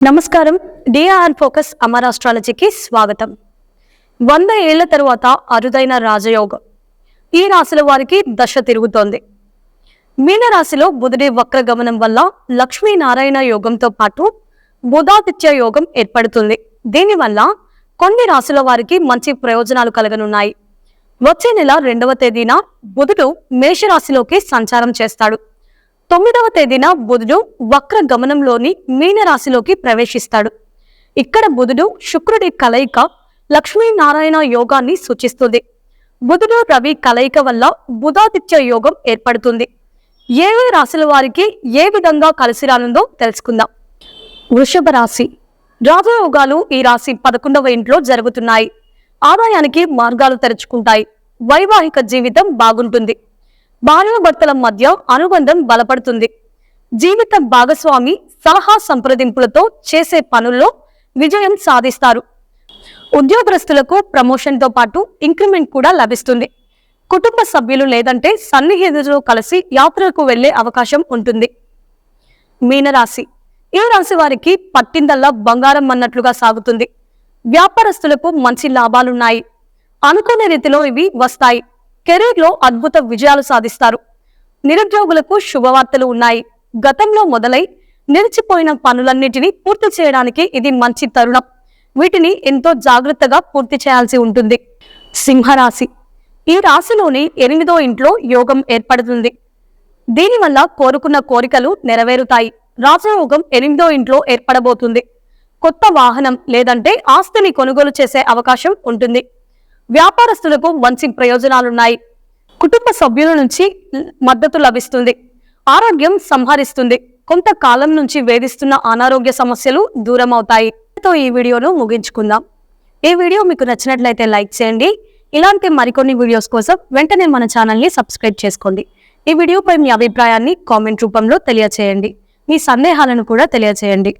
నమస్కారం. DR focus అమరాస్ట్రాలజీకి స్వాగతం. 100 ఏళ్ల తరువాత అరుదైన రాజయోగం. ఈ రాశుల వారికి దశ తిరుగుతోంది. మీనరాశిలో బుధుడి వక్ర గమనం వల్ల లక్ష్మీనారాయణ యోగంతో పాటు బుధాదిత్య యోగం ఏర్పడుతుంది. దీనివల్ల కొన్ని రాశుల వారికి మంచి ప్రయోజనాలు కలగనున్నాయి. వచ్చే నెల 2వ తేదీన బుధుడు మేషరాశిలోకి సంచారం చేస్తాడు. 9వ తేదీన బుధుడు వక్ర గమనంలోని మీనరాశిలోకి ప్రవేశిస్తాడు. ఇక్కడ బుధుడు శుక్రుడి కలయిక లక్ష్మీనారాయణ యోగాన్ని సూచిస్తుంది. బుధుడు రవి కలయిక వల్ల బుధాదిత్య యోగం ఏర్పడుతుంది. ఏ రాశుల వారికి ఏ విధంగా కలిసి రానుందో తెలుసుకుందాం. వృషభ రాశి. రాజయోగాలు ఈ రాశి 11వ ఇంట్లో జరుగుతున్నాయి. ఆదాయానికి మార్గాలు తెరుచుకుంటాయి. వైవాహిక జీవితం బాగుంటుంది. భార్యాభర్తల మధ్య అనుబంధం బలపడుతుంది. జీవిత భాగస్వామి సలహా సంప్రదింపులతో చేసే పనుల్లో విజయం సాధిస్తారు. ఉద్యోగస్తులకు ప్రమోషన్తో పాటు ఇంక్రిమెంట్ కూడా లభిస్తుంది. కుటుంబ సభ్యులు లేదంటే సన్నిహితులు కలిసి యాత్రలకు వెళ్లే అవకాశం ఉంటుంది. మీనరాశి. ఈ రాశి వారికి పట్టిందల్లా బంగారం అన్నట్లుగా సాగుతుంది. వ్యాపారస్తులకు మంచి లాభాలున్నాయి. అనుకునే రీతిలో ఇవి వస్తాయి. కెరీర్లో అద్భుత విజయాలు సాధిస్తారు. నిరుద్యోగులకు శుభవార్తలు ఉన్నాయి. గతంలో మొదలై నిలిచిపోయిన పనులన్నిటినీ పూర్తి చేయడానికి ఇది మంచి తరుణం. వీటిని ఎంతో జాగ్రత్తగా పూర్తి చేయాల్సి ఉంటుంది. సింహరాశి. ఈ రాశిలోని 8వ ఇంట్లో యోగం ఏర్పడుతుంది. దీనివల్ల కోరుకున్న కోరికలు నెరవేరుతాయి. రాజయోగం 8వ ఇంట్లో ఏర్పడబోతుంది. కొత్త వాహనం లేదంటే ఆస్తిని కొనుగోలు చేసే అవకాశం ఉంటుంది. వ్యాపారస్తులకు మంచి ప్రయోజనాలున్నాయి. కుటుంబ సభ్యుల నుంచి మద్దతు లభిస్తుంది. ఆరోగ్యం సంహరిస్తుంది. కొంతకాలం నుంచి వేధిస్తున్న అనారోగ్య సమస్యలు దూరం అవుతాయి. ఈ వీడియోను ముగించుకుందాం. ఈ వీడియో మీకు నచ్చినట్లయితే లైక్ చేయండి. ఇలాంటి మరికొన్ని వీడియోస్ కోసం వెంటనే మన ఛానల్ని సబ్స్క్రైబ్ చేసుకోండి. ఈ వీడియోపై మీ అభిప్రాయాన్ని కామెంట్ రూపంలో తెలియచేయండి. మీ సందేహాలను కూడా తెలియచేయండి.